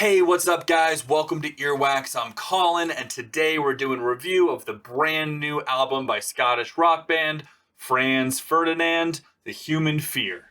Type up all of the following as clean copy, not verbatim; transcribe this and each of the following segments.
Hey, what's up, guys? Welcome to Earwax. I'm Colin, and today we're doing a review of the brand new album by Scottish rock band Franz Ferdinand, The Human Fear.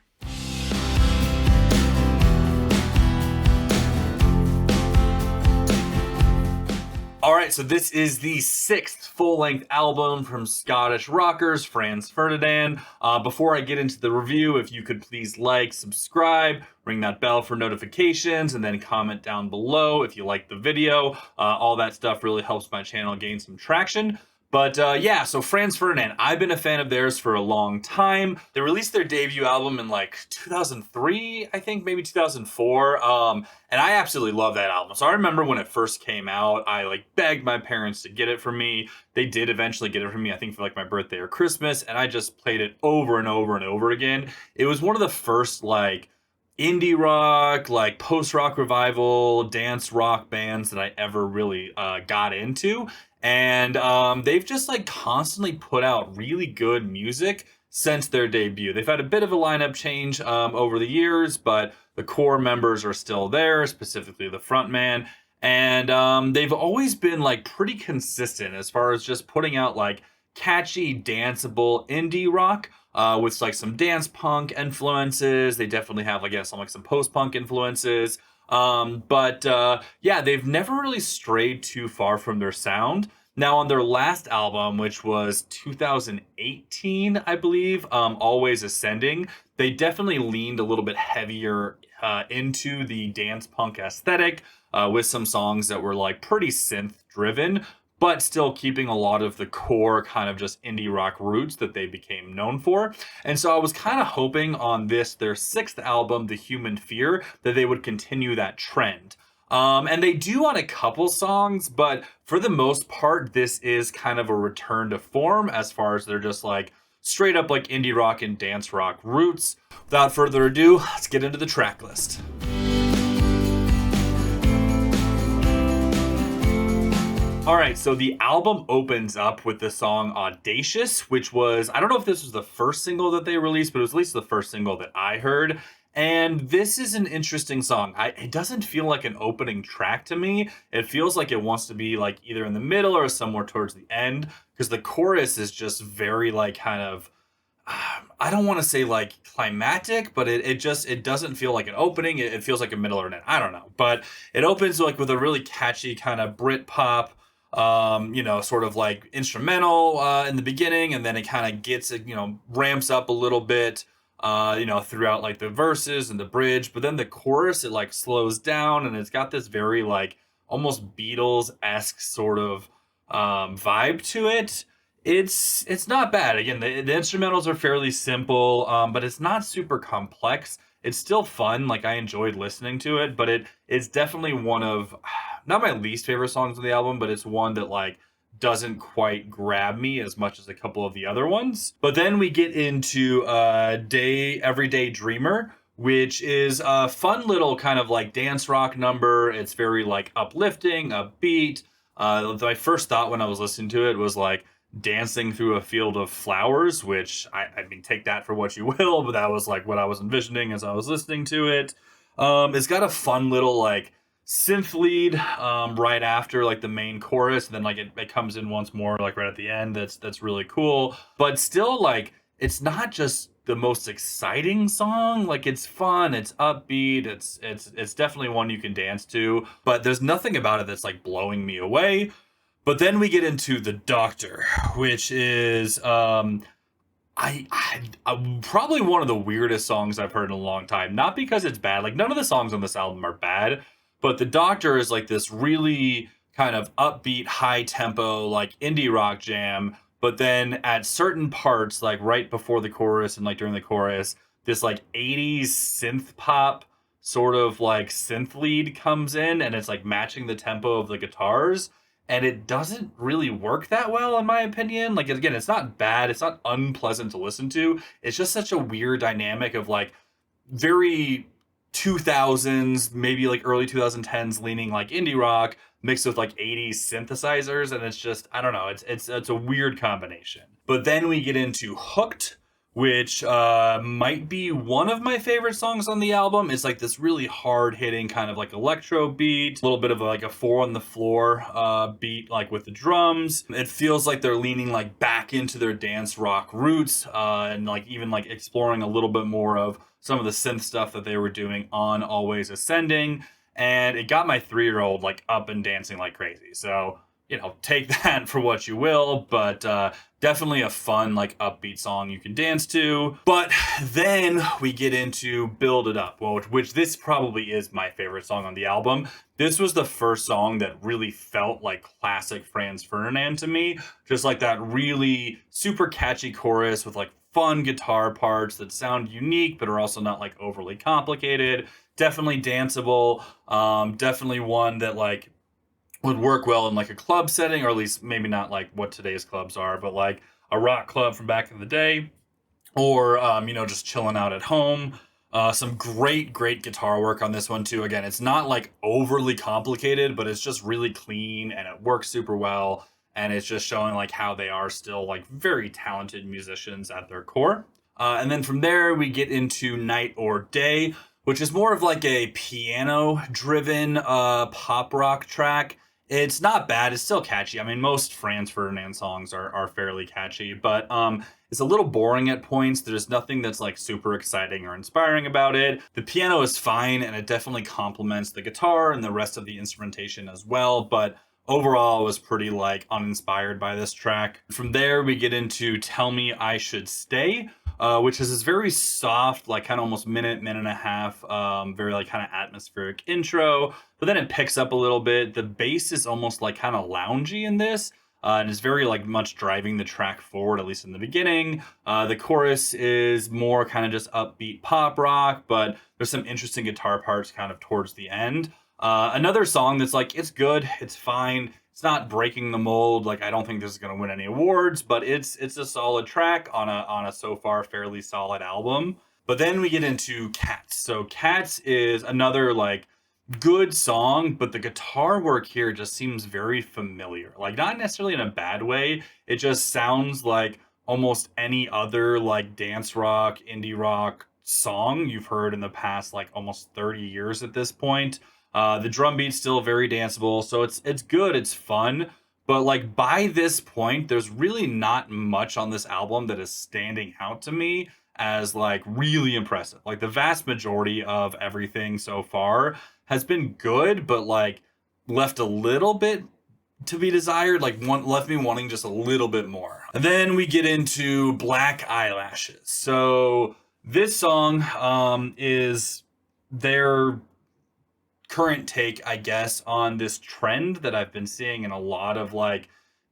Alright, so this is the 6th full-length album from Scottish rockers Franz Ferdinand. Before I get into the review, if you could please like, subscribe, ring that bell for notifications, and then comment down below if you like the video. All that stuff really helps my channel gain some traction. But yeah, so Franz Ferdinand, I've been a fan of theirs for a long time. They released their debut album in like 2003, I think, maybe 2004. And I absolutely love that album. So I remember when it first came out, I like begged my parents to get it for me. They did eventually get it for me, I think for like my birthday or Christmas, and I just played it over and over and over again. It was one of the first like indie rock, like post-rock revival, dance rock bands that I ever really got into. And they've just like constantly put out really good music since their debut. They've had a bit of a lineup change over the years, but the core members are still there, specifically the frontman. And they've always been like pretty consistent as far as just putting out like catchy, danceable indie rock with like some dance punk influences. They definitely have, I guess, some post-punk influences. Yeah, they've never really strayed too far from their sound. Now, on their last album, which was 2018, I believe, Always Ascending, they definitely leaned a little bit heavier into the dance punk aesthetic with some songs that were like pretty synth driven, but still keeping a lot of the core kind of just indie rock roots that they became known for. And so I was kind of hoping on this, their 6th album, The Human Fear, that they would continue that trend. And they do on a couple songs, but for the most part, this is kind of a return to form as far as they're just like straight up like indie rock and dance rock roots. Without further ado, let's get into the track list. Alright, so the album opens up with the song Audacious, which was, I don't know if this was the first single that they released, but it was at least the first single that I heard. And this is an interesting song. It doesn't feel like an opening track to me. It feels like it wants to be like either in the middle or somewhere towards the end, because the chorus is just very like kind of, I don't want to say like climactic, but it doesn't feel like an opening. It feels like a middle or an end. I don't know. But it opens like with a really catchy kind of Brit pop, sort of like instrumental in the beginning, and then it kind of gets, ramps up a little bit, throughout like the verses and the bridge. But then the chorus, it like slows down, and it's got this very like almost Beatles-esque sort of vibe to it. It's not bad. Again, the instrumentals are fairly simple, but it's not super complex. It's still fun. Like, I enjoyed listening to it, but it's definitely one of, not my least favorite songs on the album, but it's one that like doesn't quite grab me as much as a couple of the other ones. But then we get into Everyday Dreamer, which is a fun little kind of like dance rock number. It's very like uplifting, upbeat. My first thought when I was listening to it was like dancing through a field of flowers, which I mean, take that for what you will, but that was like what I was envisioning as I was listening to it. It's got a fun little like synth lead right after like the main chorus, and then like it comes in once more like right at the end. That's really cool, but still like it's not just the most exciting song. Like, it's fun, it's upbeat, it's definitely one you can dance to, but there's nothing about it that's like blowing me away. But then we get into The Doctor, which is I probably one of the weirdest songs I've heard in a long time. Not because it's bad, like none of the songs on this album are bad, but The Doctor is like this really kind of upbeat, high tempo, like indie rock jam. But then at certain parts, like right before the chorus and like during the chorus, this like 80s synth pop sort of like synth lead comes in, and it's like matching the tempo of the guitars. And it doesn't really work that well, in my opinion. Like, again, it's not bad. It's not unpleasant to listen to. It's just such a weird dynamic of like very 2000s, maybe like early 2010s leaning like indie rock mixed with like 80s synthesizers. And it's just, I don't know. It's a weird combination. But then we get into Hooked, which might be one of my favorite songs on the album. It's like this really hard hitting kind of like electro beat, a little bit of like a four on the floor beat, like with the drums. It feels like they're leaning like back into their dance rock roots and like even like exploring a little bit more of some of the synth stuff that they were doing on Always Ascending. And it got my 3-year-old like up and dancing like crazy. So, take that for what you will, but definitely a fun, like upbeat song you can dance to. But then we get into Build It Up, well, which this probably is my favorite song on the album. This was the first song that really felt like classic Franz Ferdinand to me. Just like that really super catchy chorus with like fun guitar parts that sound unique, but are also not like overly complicated. Definitely danceable. Definitely one that like would work well in like a club setting, or at least maybe not like what today's clubs are, but like a rock club from back in the day, or just chilling out at home. Some great guitar work on this one too. Again, it's not like overly complicated, but it's just really clean and it works super well. And it's just showing like how they are still like very talented musicians at their core. And then from there, we get into Night or Day, which is more of like a piano driven pop rock track. It's not bad. It's still catchy. I mean, most Franz Ferdinand songs are fairly catchy, but it's a little boring at points. There's nothing that's like super exciting or inspiring about it. The piano is fine and it definitely complements the guitar and the rest of the instrumentation as well, but overall I was pretty like uninspired by this track. From there, we get into Tell Me I Should Stay, which is this very soft, like kind of almost minute and a half, very like kind of atmospheric intro. But then it picks up a little bit. The bass is almost like kind of loungy in this. And is very like much driving the track forward, at least in the beginning. The chorus is more kind of just upbeat pop rock, but there's some interesting guitar parts kind of towards the end. Another song that's like, it's good, it's fine. It's not breaking the mold. Like, I don't think this is going to win any awards, but it's a solid track on a so far fairly solid album. But then we get into Cats. So Cats is another like good song, but the guitar work here just seems very familiar. Like, not necessarily in a bad way. It just sounds like almost any other like dance rock, indie rock song you've heard in the past like almost 30 years at this point. The drum beat's still very danceable, so it's good, it's fun. But like by this point, there's really not much on this album that is standing out to me as like really impressive. Like the vast majority of everything so far has been good, but like left a little bit to be desired, like one left me wanting just a little bit more. And then we get into Black Eyelashes. So this song is their current take, I guess, on this trend that I've been seeing in a lot of like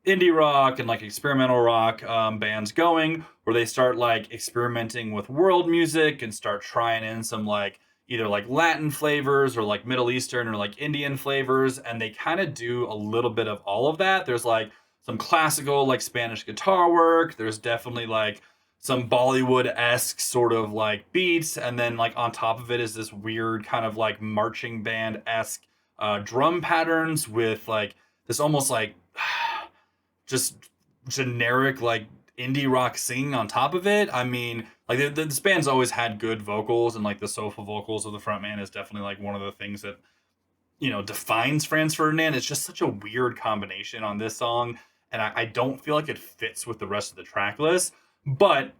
indie rock and like experimental rock bands going, where they start like experimenting with world music and start trying in some like either like Latin flavors or like Middle Eastern or like Indian flavors, and they kind of do a little bit of all of that. There's like some classical like Spanish guitar work. There's definitely like some Bollywood-esque sort of like beats, and then like on top of it is this weird kind of like marching band-esque drum patterns with like this almost like just generic like indie rock singing on top of it. I mean, like this band's always had good vocals, and like the soulful vocals of the frontman is definitely like one of the things that defines Franz Ferdinand. It's just such a weird combination on this song, and I don't feel like it fits with the rest of the track list. But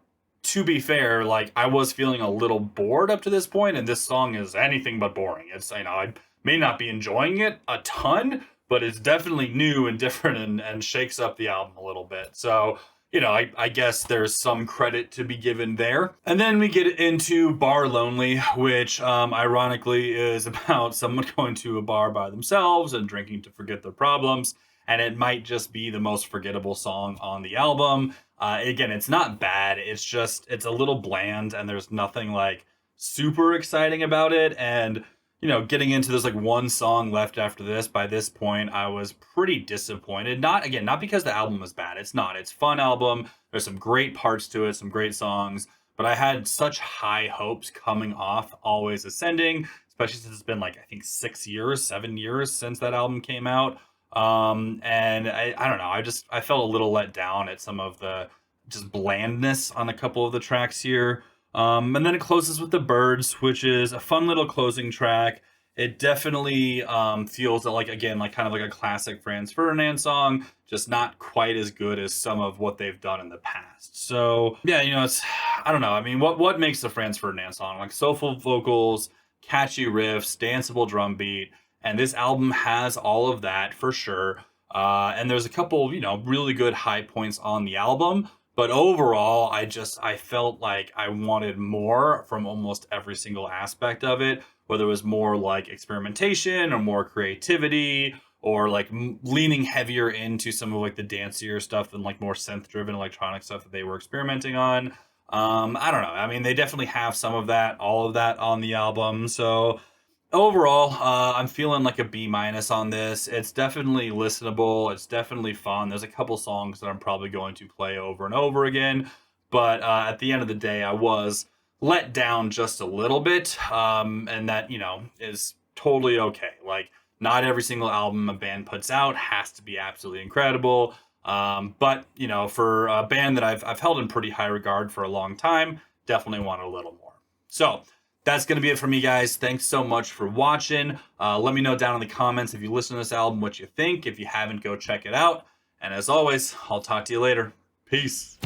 to be fair, like I was feeling a little bored up to this point, and this song is anything but boring. It's I may not be enjoying it a ton, but it's definitely new and different and shakes up the album a little bit. So I guess there's some credit to be given there. And then we get into Bar Lonely, which ironically is about someone going to a bar by themselves and drinking to forget their problems. And it might just be the most forgettable song on the album. Again, it's not bad. It's a little bland, and there's nothing like super exciting about it. And getting into there's like one song left after this. By this point, I was pretty disappointed. Not because the album was bad. It's not. It's a fun album. There's some great parts to it, some great songs. But I had such high hopes coming off Always Ascending, especially since it's been like I think 7 years since that album came out. And I don't know. I felt a little let down at some of the just blandness on a couple of the tracks here. And then it closes with The Birds, which is a fun little closing track. It definitely feels like, again, like kind of like a classic Franz Ferdinand song, just not quite as good as some of what they've done in the past. So yeah, it's, I don't know. I mean, what makes the Franz Ferdinand song? Like soulful vocals, catchy riffs, danceable drum beat, and this album has all of that for sure. And there's a couple, really good high points on the album. But overall, I felt like I wanted more from almost every single aspect of it, whether it was more like experimentation or more creativity or like leaning heavier into some of like the dancier stuff and like more synth driven electronic stuff that they were experimenting on. I don't know. I mean, they definitely have some of that, all of that on the album. So overall, I'm feeling like a B minus on this. It's definitely listenable. It's definitely fun. There's a couple songs that I'm probably going to play over and over again. But at the end of the day, I was let down just a little bit. And that, is totally okay. Like, not every single album a band puts out has to be absolutely incredible. But, for a band that I've held in pretty high regard for a long time, definitely want a little more. So, that's going to be it for me, guys. Thanks so much for watching. Let me know down in the comments if you listen to this album what you think. If you haven't, go check it out. And as always, I'll talk to you later. Peace.